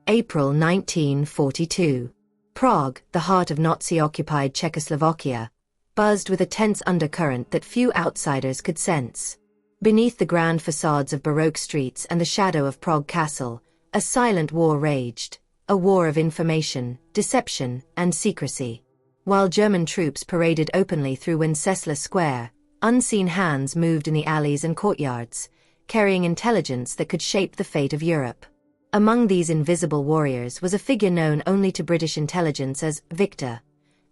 April 1942. Prague, the heart of Nazi-occupied Czechoslovakia, buzzed with a tense undercurrent that few outsiders could sense. Beneath the grand facades of Baroque streets and the shadow of Prague Castle, a silent war raged, a war of information, deception, and secrecy. While German troops paraded openly through Wenceslas Square, unseen hands moved in the alleys and courtyards, carrying intelligence that could shape the fate of Europe. Among these invisible warriors was a figure known only to British intelligence as Victor,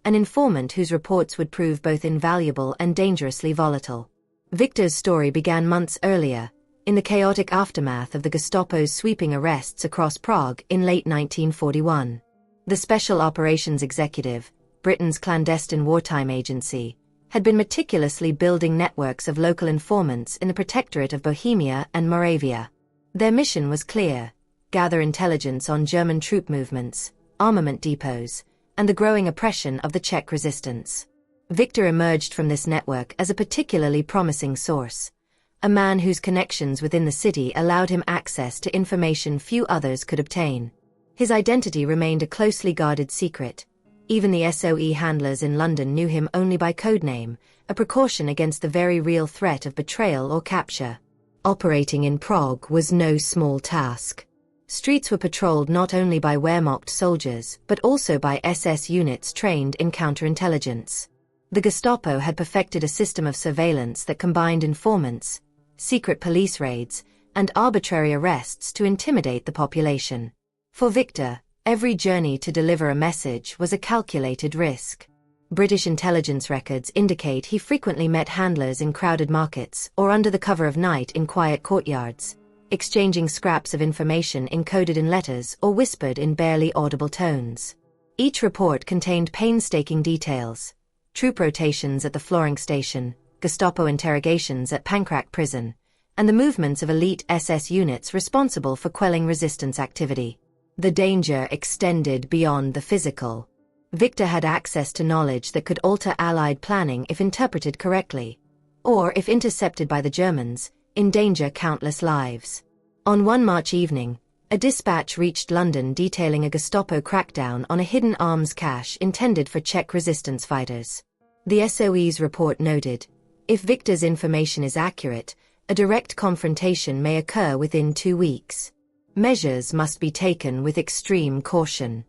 an informant whose reports would prove both invaluable and dangerously volatile. Victor's story began months earlier, in the chaotic aftermath of the Gestapo's sweeping arrests across Prague in late 1941. The Special Operations Executive, Britain's clandestine wartime agency, had been meticulously building networks of local informants in the Protectorate of Bohemia and Moravia. Their mission was clear: gather intelligence on German troop movements, armament depots, and the growing oppression of the Czech resistance. Victor emerged from this network as a particularly promising source, a man whose connections within the city allowed him access to information few others could obtain. His identity remained a closely guarded secret. Even the SOE handlers in London knew him only by codename, a precaution against the very real threat of betrayal or capture. Operating in Prague was no small task. Streets were patrolled not only by Wehrmacht soldiers but also by SS units trained in counterintelligence. The Gestapo had perfected a system of surveillance that combined informants, secret police raids, and arbitrary arrests to intimidate the population. For Victor, every journey to deliver a message was a calculated risk. British intelligence records indicate he frequently met handlers in crowded markets or under the cover of night in quiet courtyards, exchanging scraps of information encoded in letters or whispered in barely audible tones. Each report contained painstaking details: troop rotations at the Florenc station, Gestapo interrogations at Pankrak prison, and the movements of elite SS units responsible for quelling resistance activity. The danger extended beyond the physical. Victor had access to knowledge that could alter Allied planning if interpreted correctly, or, if intercepted by the Germans, endanger countless lives. On one March evening, a dispatch reached London detailing a Gestapo crackdown on a hidden arms cache intended for Czech resistance fighters. The SOE's report noted, if Victor's information is accurate, a direct confrontation may occur within 2 weeks. Measures must be taken with extreme caution.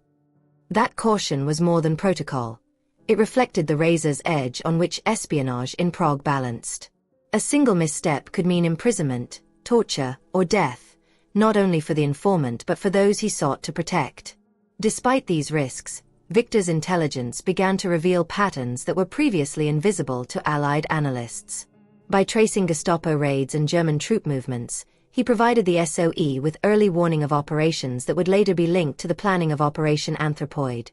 That caution was more than protocol. It reflected the razor's edge on which espionage in Prague balanced. A single misstep could mean imprisonment, torture, or death, not only for the informant but for those he sought to protect. Despite these risks, Victor's intelligence began to reveal patterns that were previously invisible to Allied analysts. By tracing Gestapo raids and German troop movements, he provided the SOE with early warning of operations that would later be linked to the planning of Operation Anthropoid,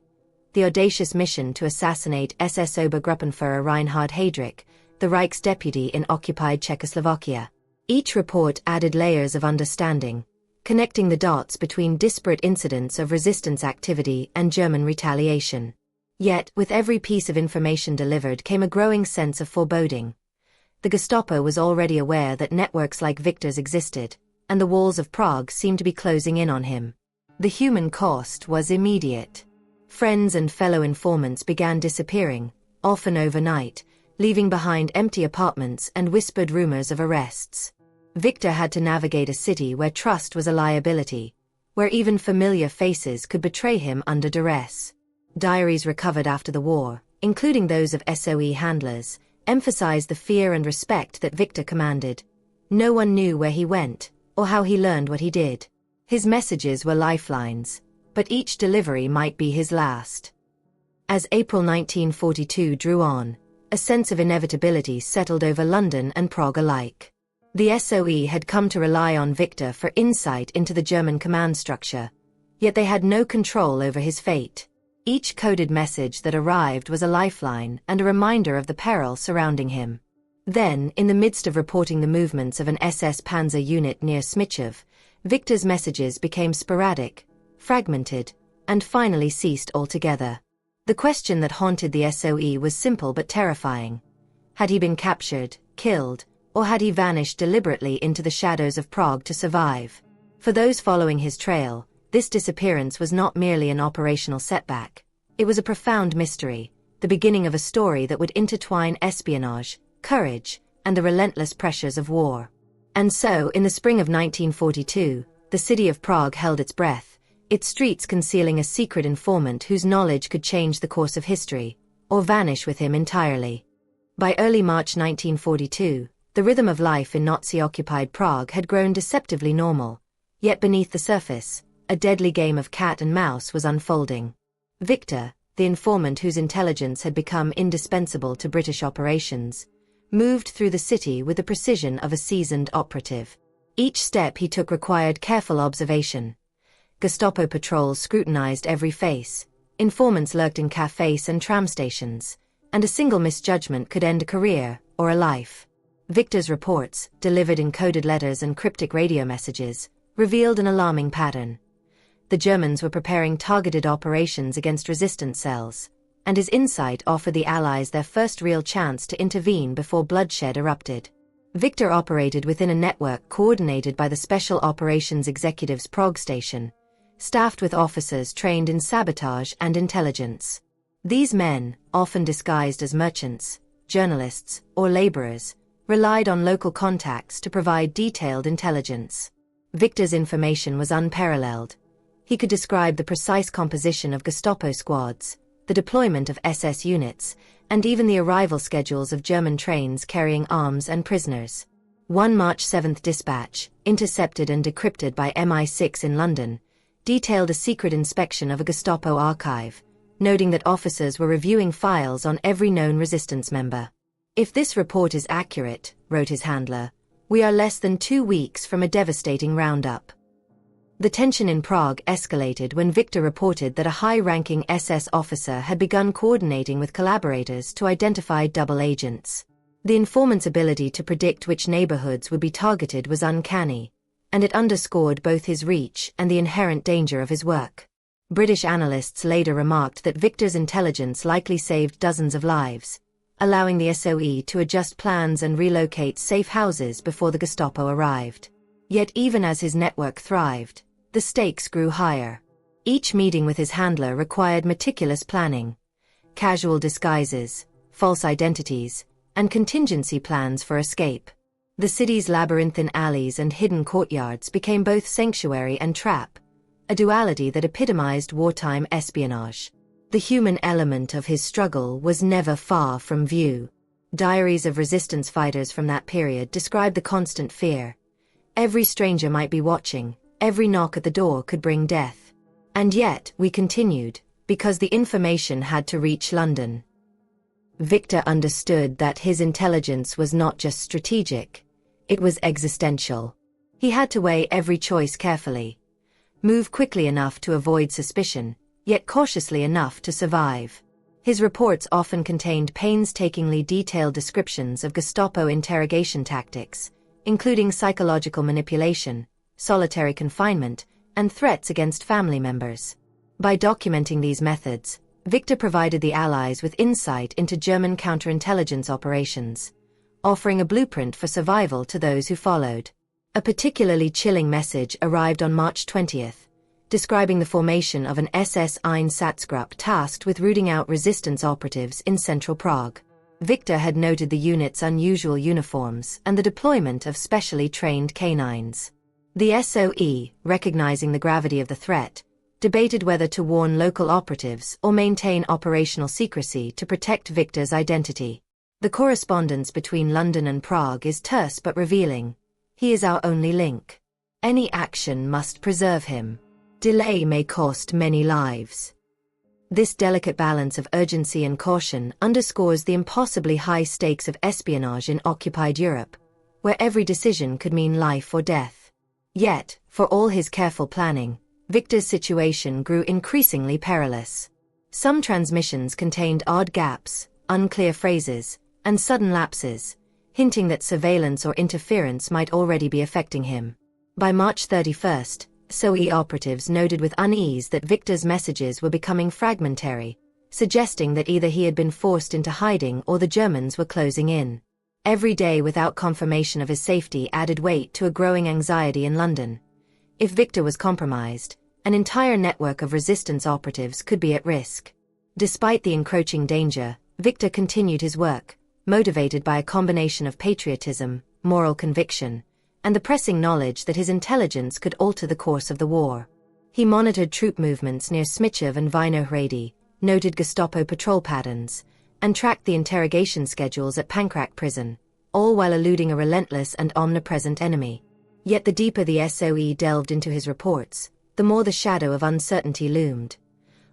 the audacious mission to assassinate SS Obergruppenführer Reinhard Heydrich, the Reich's deputy in occupied Czechoslovakia. Each report added layers of understanding, connecting the dots between disparate incidents of resistance activity and German retaliation. Yet, with every piece of information delivered came a growing sense of foreboding. The Gestapo was already aware that networks like Victor's existed, and the walls of Prague seemed to be closing in on him. The human cost was immediate. Friends and fellow informants began disappearing, often overnight, leaving behind empty apartments and whispered rumors of arrests. Victor had to navigate a city where trust was a liability, where even familiar faces could betray him under duress. Diaries recovered after the war, including those of SOE handlers, emphasized the fear and respect that Victor commanded. No one knew where he went, or how he learned what he did. His messages were lifelines, but each delivery might be his last. As April 1942 drew on, a sense of inevitability settled over London and Prague alike. The SOE had come to rely on Victor for insight into the German command structure, yet they had no control over his fate. Each coded message that arrived was a lifeline and a reminder of the peril surrounding him. Then, in the midst of reporting the movements of an SS Panzer unit near Smichov, Victor's messages became sporadic, fragmented, and finally ceased altogether. The question that haunted the SOE was simple but terrifying. Had he been captured, killed, or had he vanished deliberately into the shadows of Prague to survive? For those following his trail, This disappearance was not merely an operational setback. It was a profound mystery, the beginning of a story that would intertwine espionage, courage, and the relentless pressures of war. And so, in the spring of 1942, the city of Prague held its breath, its streets concealing a secret informant whose knowledge could change the course of history, or vanish with him entirely. By early March 1942, the rhythm of life in Nazi-occupied Prague had grown deceptively normal, yet beneath the surface, a deadly game of cat and mouse was unfolding. Victor, the informant whose intelligence had become indispensable to British operations, moved through the city with the precision of a seasoned operative. Each step he took required careful observation. Gestapo patrols scrutinized every face, informants lurked in cafes and tram stations, and a single misjudgment could end a career or a life. Victor's reports, delivered in coded letters and cryptic radio messages, revealed an alarming pattern. The Germans were preparing targeted operations against resistance cells, and his insight offered the Allies their first real chance to intervene before bloodshed erupted. Victor operated within a network coordinated by the Special Operations Executive's Prague station, staffed with officers trained in sabotage and intelligence. These men, often disguised as merchants, journalists, or laborers, relied on local contacts to provide detailed intelligence. Victor's information was unparalleled. He could describe the precise composition of Gestapo squads, the deployment of SS units, and even the arrival schedules of German trains carrying arms and prisoners. One March 7 dispatch, intercepted and decrypted by MI6 in London, detailed a secret inspection of a Gestapo archive, noting that officers were reviewing files on every known resistance member. "If this report is accurate," wrote his handler, "we are less than 2 weeks from a devastating roundup." The tension in Prague escalated when Victor reported that a high-ranking SS officer had begun coordinating with collaborators to identify double agents. The informant's ability to predict which neighborhoods would be targeted was uncanny, and it underscored both his reach and the inherent danger of his work. British analysts later remarked that Victor's intelligence likely saved dozens of lives, allowing the SOE to adjust plans and relocate safe houses before the Gestapo arrived. Yet even as his network thrived, the stakes grew higher. Each meeting with his handler required meticulous planning, casual disguises, false identities, and contingency plans for escape. The city's labyrinthine alleys and hidden courtyards became both sanctuary and trap, a duality that epitomized wartime espionage. The human element of his struggle was never far from view. Diaries of resistance fighters from that period described the constant fear. Every stranger might be watching, every knock at the door could bring death. And yet, we continued, because the information had to reach London. Victor understood that his intelligence was not just strategic, it was existential. He had to weigh every choice carefully, move quickly enough to avoid suspicion, yet cautiously enough to survive. His reports often contained painstakingly detailed descriptions of Gestapo interrogation tactics, including psychological manipulation, solitary confinement, and threats against family members. By documenting these methods, Victor provided the Allies with insight into German counterintelligence operations, offering a blueprint for survival to those who followed. A particularly chilling message arrived on March 20th, describing the formation of an SS Einsatzgruppe tasked with rooting out resistance operatives in central Prague. Victor had noted the unit's unusual uniforms and the deployment of specially trained canines. The SOE, recognizing the gravity of the threat, debated whether to warn local operatives or maintain operational secrecy to protect Victor's identity. The correspondence between London and Prague is terse but revealing. He is our only link. Any action must preserve him. Delay may cost many lives. This delicate balance of urgency and caution underscores the impossibly high stakes of espionage in occupied Europe, where every decision could mean life or death. Yet, for all his careful planning, Victor's situation grew increasingly perilous. Some transmissions contained odd gaps, unclear phrases, and sudden lapses, hinting that surveillance or interference might already be affecting him. By March 31st, SOE operatives noted with unease that Victor's messages were becoming fragmentary, suggesting that either he had been forced into hiding or the Germans were closing in. Every day without confirmation of his safety added weight to a growing anxiety in London. If Victor was compromised, An entire network of resistance operatives could be at risk. Despite the encroaching danger, Victor continued his work, motivated by a combination of patriotism, moral conviction, and the pressing knowledge that his intelligence could alter the course of the war. He monitored troop movements near Smichov and Vinohrady, noted Gestapo patrol patterns, and tracked the interrogation schedules at Pankrak prison, all while eluding a relentless and omnipresent enemy. Yet the deeper the SOE delved into his reports, the more the shadow of uncertainty loomed.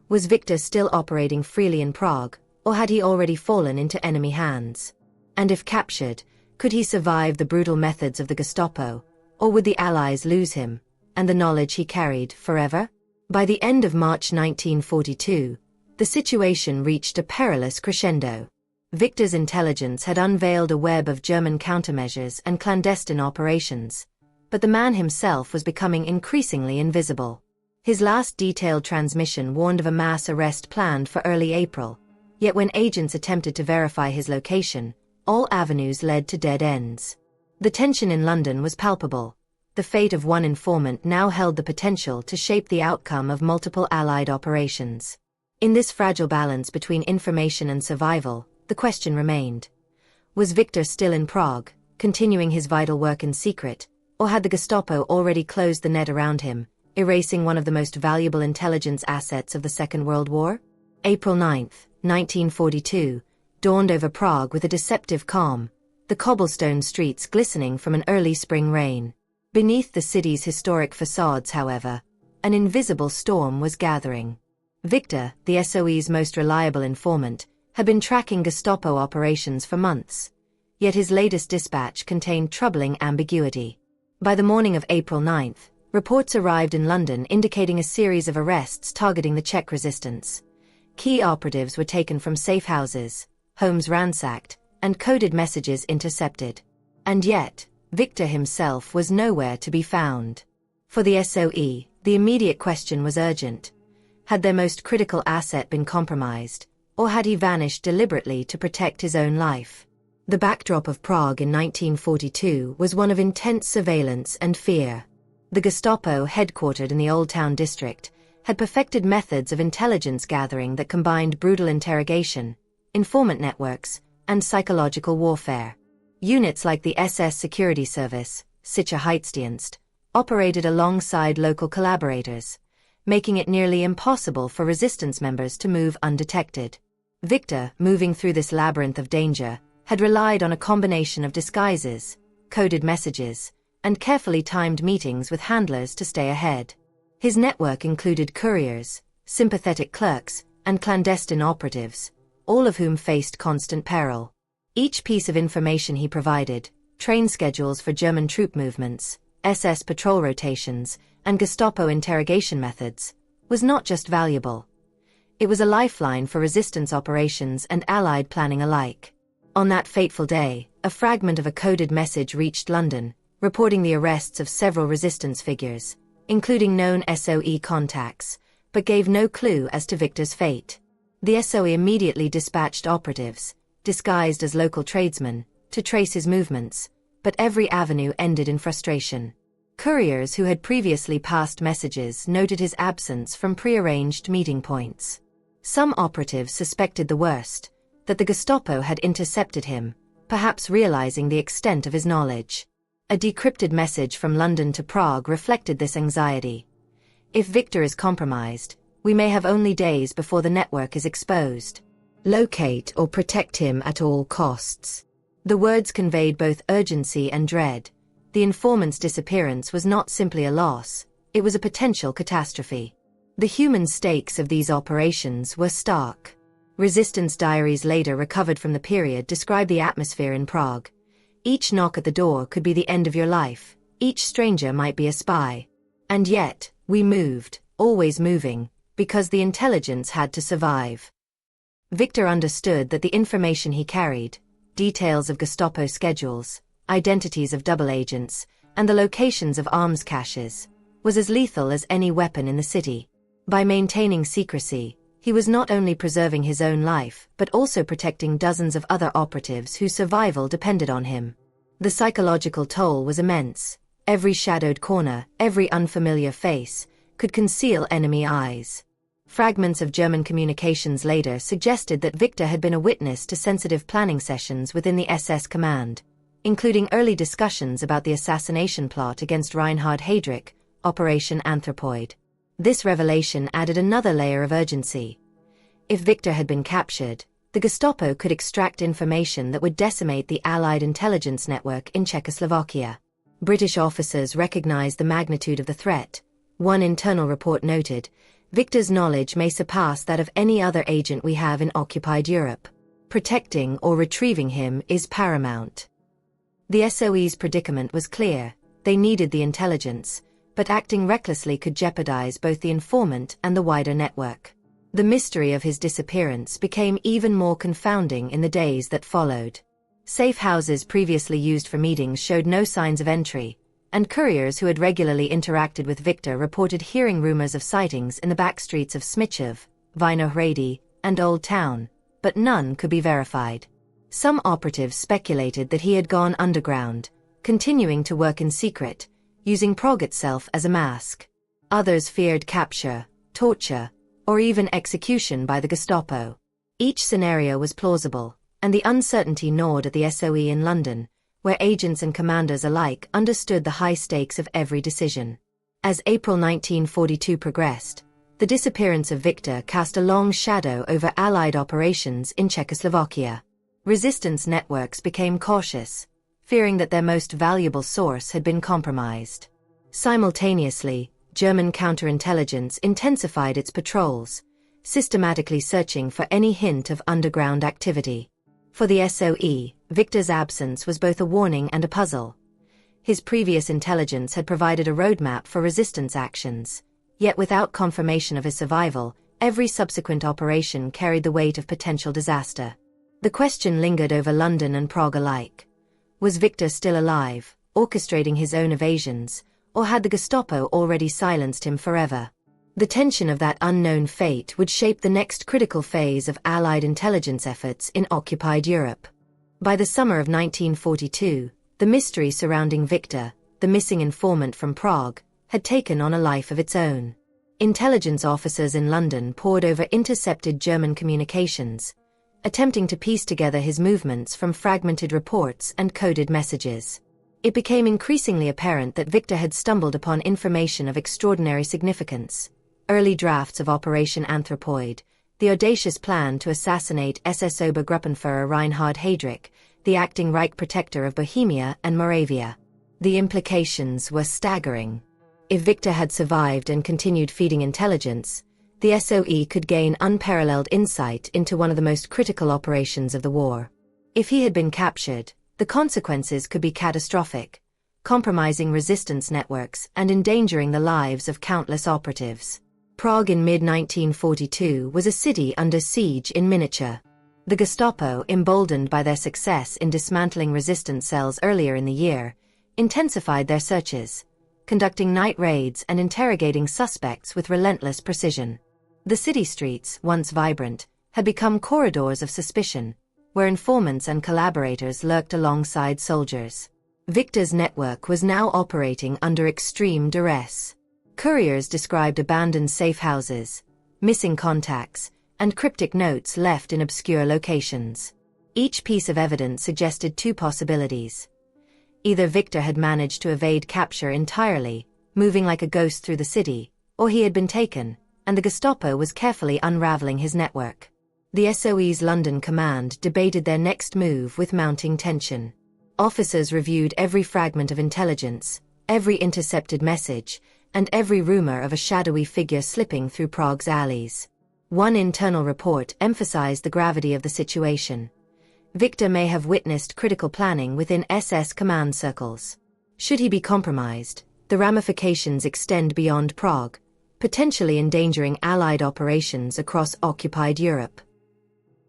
Was Victor still operating freely in Prague, or had he already fallen into enemy hands? And if captured, could he survive the brutal methods of the Gestapo, or would the Allies lose him, and the knowledge he carried, forever? By the end of March 1942, the situation reached a perilous crescendo. Victor's intelligence had unveiled a web of German countermeasures and clandestine operations, but the man himself was becoming increasingly invisible. His last detailed transmission warned of a mass arrest planned for early April, yet when agents attempted to verify his location, all avenues led to dead ends. The tension in London was palpable. The fate of one informant now held the potential to shape the outcome of multiple Allied operations. In this fragile balance between information and survival, the question remained. Was Victor still in Prague, continuing his vital work in secret, or had the Gestapo already closed the net around him, erasing one of the most valuable intelligence assets of the Second World War? April 9, 1942, dawned over Prague with a deceptive calm, the cobblestone streets glistening from an early spring rain. Beneath the city's historic facades, however, an invisible storm was gathering. Victor, the SOE's most reliable informant, had been tracking Gestapo operations for months, yet his latest dispatch contained troubling ambiguity. By the morning of April 9, reports arrived in London indicating a series of arrests targeting the Czech resistance. Key operatives were taken from safe houses, homes ransacked, and coded messages intercepted. And yet, Victor himself was nowhere to be found. For the SOE, the immediate question was urgent. Had their most critical asset been compromised, or had he vanished deliberately to protect his own life? The backdrop of Prague in 1942 was one of intense surveillance and fear. The Gestapo, headquartered in the Old Town district, had perfected methods of intelligence gathering that combined brutal interrogation, informant networks, and psychological warfare. Units like the SS Security Service, Sicherheitsdienst, operated alongside local collaborators, making it nearly impossible for resistance members to move undetected. Victor, moving through this labyrinth of danger, had relied on a combination of disguises, coded messages, and carefully timed meetings with handlers to stay ahead. His network included couriers, sympathetic clerks, and clandestine operatives, all of whom faced constant peril. Each piece of information he provided, train schedules for German troop movements, SS patrol rotations, and Gestapo interrogation methods, was not just valuable. It was a lifeline for resistance operations and Allied planning alike. On that fateful day, a fragment of a coded message reached London, reporting the arrests of several resistance figures, including known SOE contacts, but gave no clue as to Victor's fate. The SOE immediately dispatched operatives, disguised as local tradesmen, to trace his movements, but every avenue ended in frustration. Couriers who had previously passed messages noted his absence from prearranged meeting points. Some operatives suspected the worst, that the Gestapo had intercepted him, perhaps realizing the extent of his knowledge. A decrypted message from London to Prague reflected this anxiety. If Victor is compromised, we may have only days before the network is exposed. Locate or protect him at all costs. The words conveyed both urgency and dread. The informant's disappearance was not simply a loss, it was a potential catastrophe. The human stakes of these operations were stark. Resistance diaries later recovered from the period describe the atmosphere in Prague. Each knock at the door could be the end of your life, each stranger might be a spy. And yet, we moved, always moving, because the intelligence had to survive. Victor understood that the information he carried, details of Gestapo schedules, identities of double agents, and the locations of arms caches, was as lethal as any weapon in the city. By maintaining secrecy, he was not only preserving his own life but also protecting dozens of other operatives whose survival depended on him. The psychological toll was immense. Every shadowed corner, every unfamiliar face, could conceal enemy eyes. Fragments of German communications later suggested that Victor had been a witness to sensitive planning sessions within the SS command, including early discussions about the assassination plot against Reinhard Heydrich, Operation Anthropoid. This revelation added another layer of urgency. If Victor had been captured, the Gestapo could extract information that would decimate the Allied intelligence network in Czechoslovakia. British officers recognized the magnitude of the threat. One internal report noted, "Victor's knowledge may surpass that of any other agent we have in occupied Europe. Protecting or retrieving him is paramount." The SOE's predicament was clear. They needed the intelligence, but acting recklessly could jeopardize both the informant and the wider network. The mystery of his disappearance became even more confounding in the days that followed. Safe houses previously used for meetings showed no signs of entry, and couriers who had regularly interacted with Victor reported hearing rumors of sightings in the backstreets of Smyčov, Vinohrady, and Old Town, but none could be verified. Some operatives speculated that he had gone underground, continuing to work in secret, using Prague itself as a mask. Others feared capture, torture, or even execution by the Gestapo. Each scenario was plausible, and the uncertainty gnawed at the SOE in London, where agents and commanders alike understood the high stakes of every decision. As April 1942 progressed, the disappearance of Victor cast a long shadow over Allied operations in Czechoslovakia. Resistance networks became cautious, fearing that their most valuable source had been compromised. Simultaneously, German counterintelligence intensified its patrols, systematically searching for any hint of underground activity. For the SOE, Victor's absence was both a warning and a puzzle. His previous intelligence had provided a roadmap for resistance actions, yet without confirmation of his survival, every subsequent operation carried the weight of potential disaster. The question lingered over London and Prague alike. Was Victor still alive, orchestrating his own evasions, or had the Gestapo already silenced him forever? The tension of that unknown fate would shape the next critical phase of Allied intelligence efforts in occupied Europe. By the summer of 1942, the mystery surrounding Victor, the missing informant from Prague, had taken on a life of its own. Intelligence officers in London pored over intercepted German communications, attempting to piece together his movements from fragmented reports and coded messages. It became increasingly apparent that Victor had stumbled upon information of extraordinary significance. Early drafts of Operation Anthropoid, the audacious plan to assassinate SS Obergruppenführer Reinhard Heydrich, the acting Reich protector of Bohemia and Moravia. The implications were staggering. If Victor had survived and continued feeding intelligence, the SOE could gain unparalleled insight into one of the most critical operations of the war. If he had been captured, the consequences could be catastrophic, compromising resistance networks and endangering the lives of countless operatives. Prague in mid-1942 was a city under siege in miniature. The Gestapo, emboldened by their success in dismantling resistance cells earlier in the year, intensified their searches, conducting night raids and interrogating suspects with relentless precision. The city streets, once vibrant, had become corridors of suspicion, where informants and collaborators lurked alongside soldiers. Victor's network was now operating under extreme duress. Couriers described abandoned safe houses, missing contacts, and cryptic notes left in obscure locations. Each piece of evidence suggested two possibilities. Either Victor had managed to evade capture entirely, moving like a ghost through the city, or he had been taken, and the Gestapo was carefully unraveling his network. The SOE's London command debated their next move with mounting tension. Officers reviewed every fragment of intelligence, every intercepted message, and every rumor of a shadowy figure slipping through Prague's alleys. One internal report emphasized the gravity of the situation. Victor may have witnessed critical planning within SS command circles. Should he be compromised, the ramifications extend beyond Prague, potentially endangering Allied operations across occupied Europe.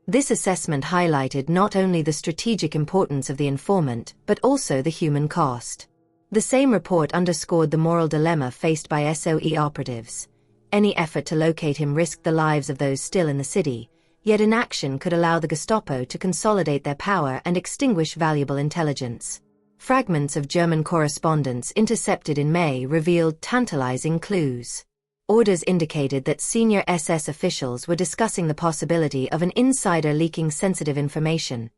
This assessment highlighted not only the strategic importance of the informant, but also the human cost. The same report underscored the moral dilemma faced by SOE operatives. Any effort to locate him risked the lives of those still in the city, yet inaction could allow the Gestapo to consolidate their power and extinguish valuable intelligence. Fragments of German correspondence intercepted in May revealed tantalizing clues. Orders indicated that senior SS officials were discussing the possibility of an insider leaking sensitive information,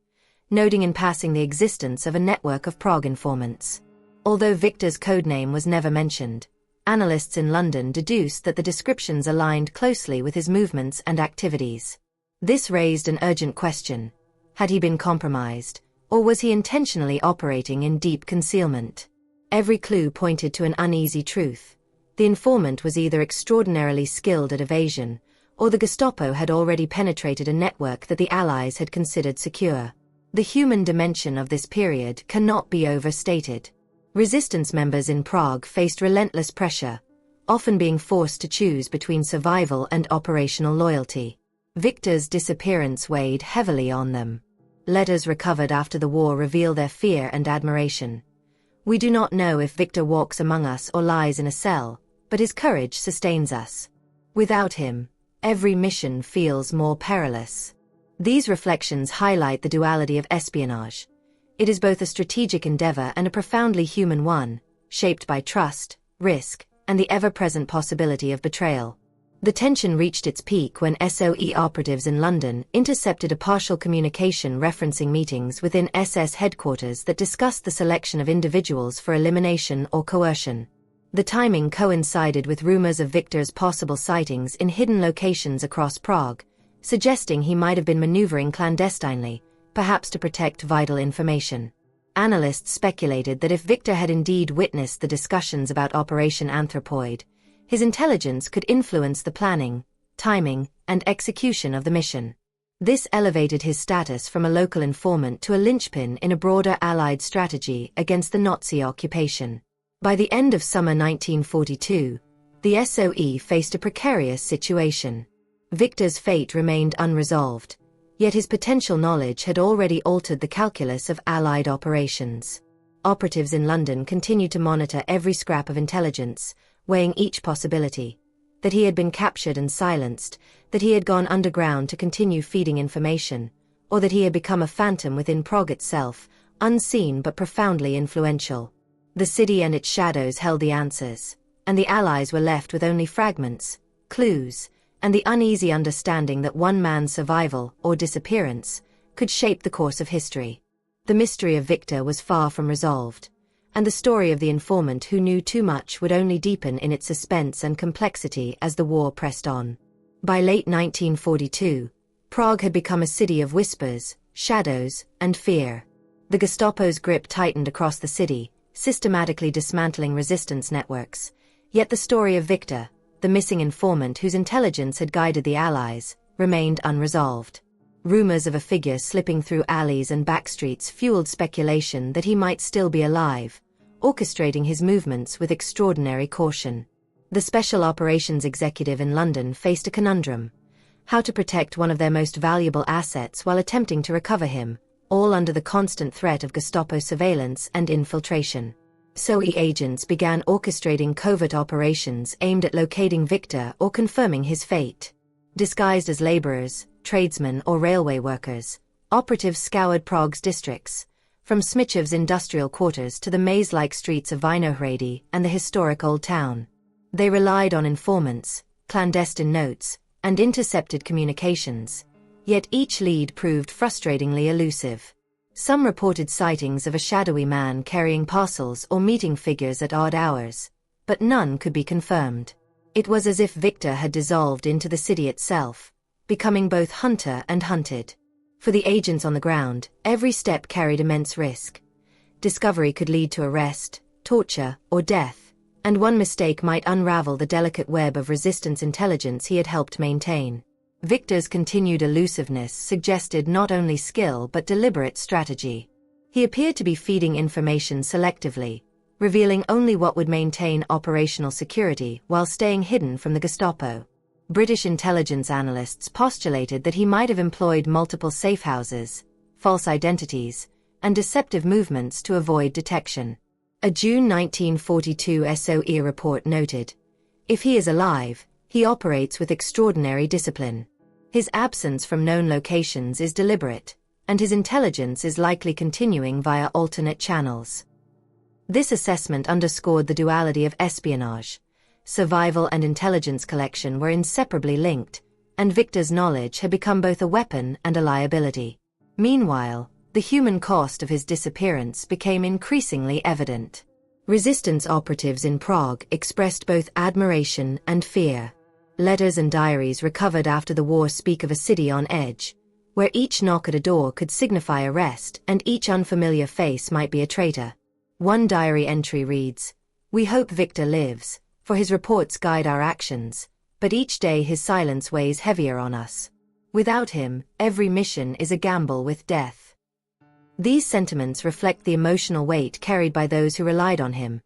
noting in passing the existence of a network of Prague informants. Although Victor's codename was never mentioned, analysts in London deduced that the descriptions aligned closely with his movements and activities. This raised an urgent question. Had he been compromised, or was he intentionally operating in deep concealment? Every clue pointed to an uneasy truth. The informant was either extraordinarily skilled at evasion, or the Gestapo had already penetrated a network that the Allies had considered secure. The human dimension of this period cannot be overstated. Resistance members in Prague faced relentless pressure, often being forced to choose between survival and operational loyalty. Victor's disappearance weighed heavily on them. Letters recovered after the war reveal their fear and admiration. We do not know if Victor walks among us or lies in a cell, but his courage sustains us. Without him, every mission feels more perilous. These reflections highlight the duality of espionage. It is both a strategic endeavor and a profoundly human one, shaped by trust, risk, and the ever-present possibility of betrayal. The tension reached its peak when SOE operatives in London intercepted a partial communication referencing meetings within SS headquarters that discussed the selection of individuals for elimination or coercion. The timing coincided with rumors of Victor's possible sightings in hidden locations across Prague, suggesting he might have been maneuvering clandestinely, perhaps to protect vital information. Analysts speculated that if Victor had indeed witnessed the discussions about Operation Anthropoid, his intelligence could influence the planning, timing, and execution of the mission. This elevated his status from a local informant to a linchpin in a broader Allied strategy against the Nazi occupation. By the end of summer 1942, the SOE faced a precarious situation. Victor's fate remained unresolved, yet his potential knowledge had already altered the calculus of Allied operations. Operatives in London continued to monitor every scrap of intelligence, weighing each possibility. That he had been captured and silenced, that he had gone underground to continue feeding information, or that he had become a phantom within Prague itself, unseen but profoundly influential. The city and its shadows held the answers, and the Allies were left with only fragments, clues, and the uneasy understanding that one man's survival or disappearance could shape the course of history. The mystery of Victor was far from resolved, and the story of the informant who knew too much would only deepen in its suspense and complexity as the war pressed on. By late 1942, Prague had become a city of whispers, shadows, and fear. The Gestapo's grip tightened across the city, systematically dismantling resistance networks. Yet the story of Victor, the missing informant whose intelligence had guided the Allies, remained unresolved. Rumors of a figure slipping through alleys and backstreets fueled speculation that he might still be alive, orchestrating his movements with extraordinary caution. The Special Operations Executive in London faced a conundrum: how to protect one of their most valuable assets while attempting to recover him, all under the constant threat of Gestapo surveillance and infiltration. SOE agents began orchestrating covert operations aimed at locating Victor or confirming his fate. Disguised as laborers, tradesmen or railway workers, operatives scoured Prague's districts, from Smychev's industrial quarters to the maze-like streets of Vinohrady and the historic Old Town. They relied on informants, clandestine notes, and intercepted communications, yet each lead proved frustratingly elusive. Some reported sightings of a shadowy man carrying parcels or meeting figures at odd hours, but none could be confirmed. It was as if Victor had dissolved into the city itself, becoming both hunter and hunted. For the agents on the ground, every step carried immense risk. Discovery could lead to arrest, torture, or death, and one mistake might unravel the delicate web of resistance intelligence he had helped maintain. Victor's continued elusiveness suggested not only skill but deliberate strategy. He appeared to be feeding information selectively, revealing only what would maintain operational security while staying hidden from the Gestapo. British intelligence analysts postulated that he might have employed multiple safehouses, false identities, and deceptive movements to avoid detection. A June 1942 SOE report noted, "If he is alive, he operates with extraordinary discipline. His absence from known locations is deliberate, and his intelligence is likely continuing via alternate channels." This assessment underscored the duality of espionage, survival and intelligence collection were inseparably linked, and Victor's knowledge had become both a weapon and a liability. Meanwhile, the human cost of his disappearance became increasingly evident. Resistance operatives in Prague expressed both admiration and fear. Letters and diaries recovered after the war speak of a city on edge, where each knock at a door could signify arrest and each unfamiliar face might be a traitor. One diary entry reads, "We hope Victor lives, for his reports guide our actions, but each day his silence weighs heavier on us. Without him, every mission is a gamble with death." These sentiments reflect the emotional weight carried by those who relied on him,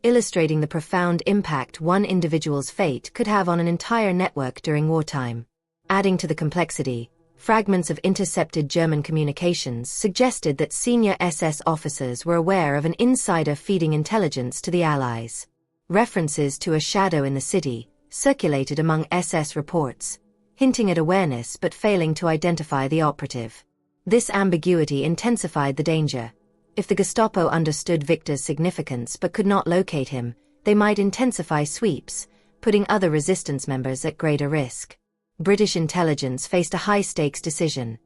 illustrating the profound impact one individual's fate could have on an entire network during wartime. Adding to the complexity, fragments of intercepted German communications suggested that senior SS officers were aware of an insider feeding intelligence to the Allies. References to a shadow in the city circulated among SS reports, hinting at awareness but failing to identify the operative. This ambiguity intensified the danger. If the Gestapo understood Victor's significance but could not locate him, they might intensify sweeps, putting other resistance members at greater risk. British intelligence faced a high-stakes decision: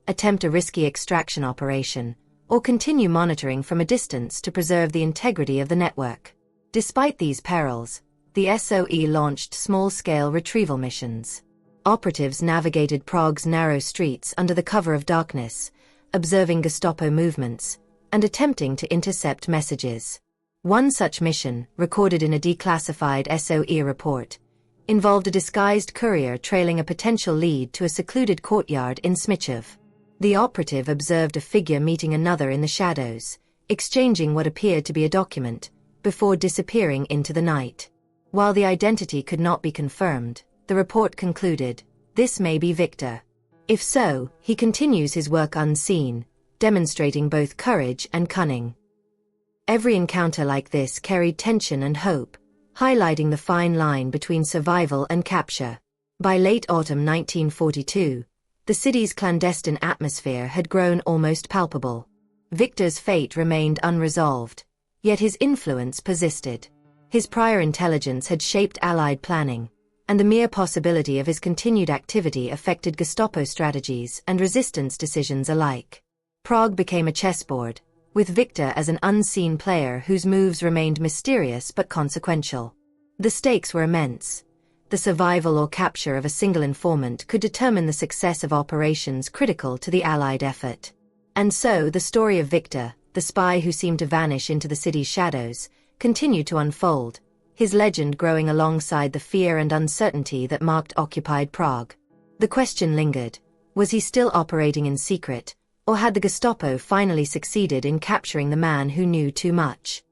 attempt a risky extraction operation, or continue monitoring from a distance to preserve the integrity of the network. Despite these perils, the SOE launched small-scale retrieval missions. Operatives navigated Prague's narrow streets under the cover of darkness, observing Gestapo movements, and attempting to intercept messages. One such mission, recorded in a declassified SOE report, involved a disguised courier trailing a potential lead to a secluded courtyard in Smichov. The operative observed a figure meeting another in the shadows, exchanging what appeared to be a document, before disappearing into the night. While the identity could not be confirmed, the report concluded, "This may be Victor. If so, he continues his work unseen, demonstrating both courage and cunning." Every encounter like this carried tension and hope, highlighting the fine line between survival and capture. By late autumn 1942, the city's clandestine atmosphere had grown almost palpable. Victor's fate remained unresolved, yet his influence persisted. His prior intelligence had shaped Allied planning, and the mere possibility of his continued activity affected Gestapo strategies and resistance decisions alike. Prague became a chessboard, with Victor as an unseen player whose moves remained mysterious but consequential. The stakes were immense. The survival or capture of a single informant could determine the success of operations critical to the Allied effort. And so the story of Victor, the spy who seemed to vanish into the city's shadows, continued to unfold, his legend growing alongside the fear and uncertainty that marked occupied Prague. The question lingered: was he still operating in secret, or had the Gestapo finally succeeded in capturing the man who knew too much?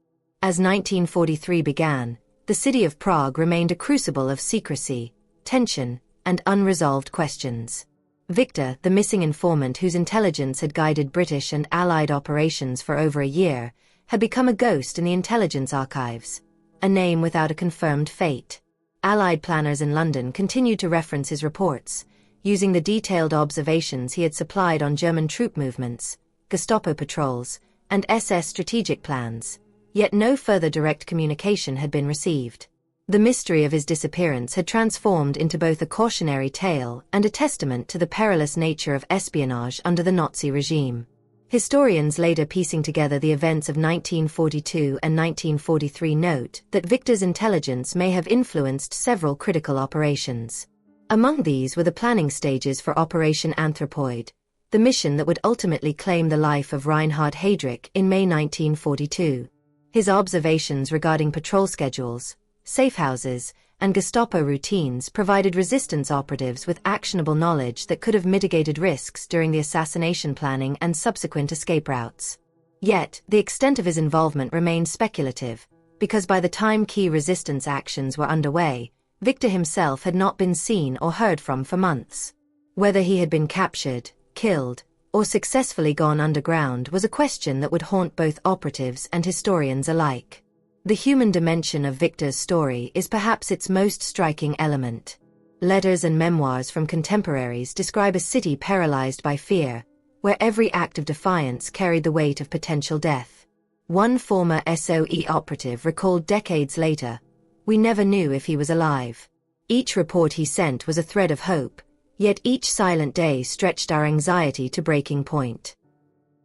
As 1943 began, the city of Prague remained a crucible of secrecy, tension, and unresolved questions. Victor, the missing informant whose intelligence had guided British and Allied operations for over a year, had become a ghost in the intelligence archives, a name without a confirmed fate. Allied planners in London continued to reference his reports, using the detailed observations he had supplied on German troop movements, Gestapo patrols, and SS strategic plans, yet no further direct communication had been received. The mystery of his disappearance had transformed into both a cautionary tale and a testament to the perilous nature of espionage under the Nazi regime. Historians later piecing together the events of 1942 and 1943 note that Victor's intelligence may have influenced several critical operations. Among these were the planning stages for Operation Anthropoid, the mission that would ultimately claim the life of Reinhard Heydrich in May 1942. His observations regarding patrol schedules, safe houses, and Gestapo routines provided resistance operatives with actionable knowledge that could have mitigated risks during the assassination planning and subsequent escape routes. Yet, the extent of his involvement remained speculative, because by the time key resistance actions were underway, Victor himself had not been seen or heard from for months. Whether he had been captured, killed, or successfully gone underground was a question that would haunt both operatives and historians alike. The human dimension of Victor's story is perhaps its most striking element. Letters and memoirs from contemporaries describe a city paralyzed by fear, where every act of defiance carried the weight of potential death. One former SOE operative recalled decades later, We never knew if he was alive. Each report he sent was a thread of hope, yet each silent day stretched our anxiety to breaking point.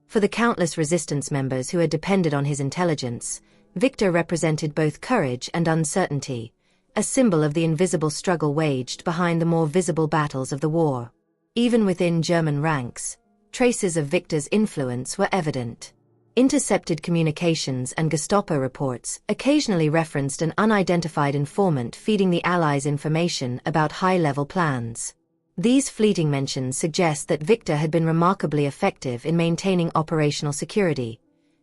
For the countless resistance members who had depended on his intelligence, Victor represented both courage and uncertainty, a symbol of the invisible struggle waged behind the more visible battles of the war. Even within German ranks, traces of Victor's influence were evident. Intercepted communications and Gestapo reports occasionally referenced an unidentified informant feeding the Allies information about high-level plans. These fleeting mentions suggest that Victor had been remarkably effective in maintaining operational security,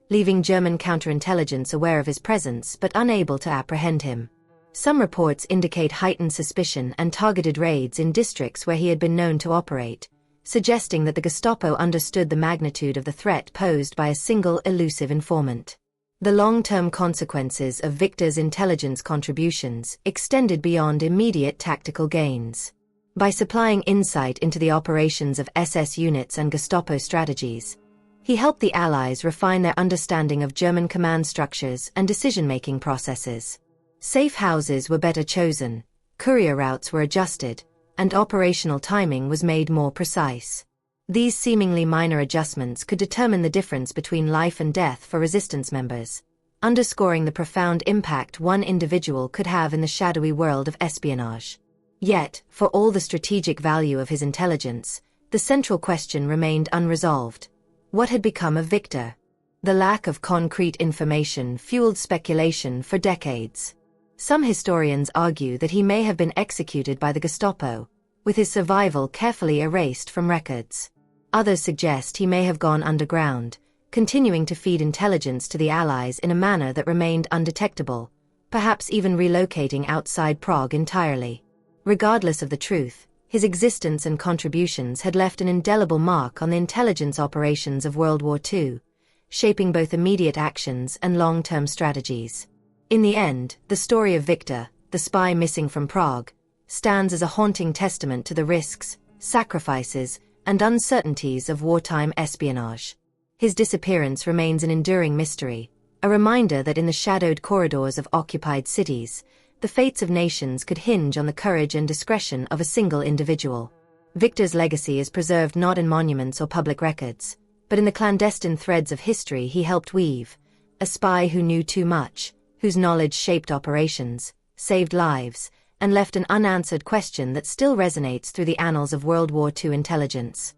leaving German counterintelligence aware of his presence but unable to apprehend him. Some reports indicate heightened suspicion and targeted raids in districts where he had been known to operate, suggesting that the Gestapo understood the magnitude of the threat posed by a single elusive informant. The long-term consequences of Victor's intelligence contributions extended beyond immediate tactical gains. By supplying insight into the operations of SS units and Gestapo strategies, he helped the Allies refine their understanding of German command structures and decision-making processes. Safe houses were better chosen, courier routes were adjusted, and operational timing was made more precise. These seemingly minor adjustments could determine the difference between life and death for resistance members, underscoring the profound impact one individual could have in the shadowy world of espionage. Yet, for all the strategic value of his intelligence, the central question remained unresolved. What had become of Victor? The lack of concrete information fueled speculation for decades. Some historians argue that he may have been executed by the Gestapo, with his survival carefully erased from records. Others suggest he may have gone underground, continuing to feed intelligence to the Allies in a manner that remained undetectable, perhaps even relocating outside Prague entirely. Regardless of the truth, his existence and contributions had left an indelible mark on the intelligence operations of World War II, shaping both immediate actions and long-term strategies. In the end, the story of Victor, the spy missing from Prague, stands as a haunting testament to the risks, sacrifices, and uncertainties of wartime espionage. His disappearance remains an enduring mystery, a reminder that in the shadowed corridors of occupied cities, the fates of nations could hinge on the courage and discretion of a single individual. Victor's legacy is preserved not in monuments or public records, but in the clandestine threads of history he helped weave, a spy who knew too much, whose knowledge shaped operations, saved lives, and left an unanswered question that still resonates through the annals of World War II intelligence.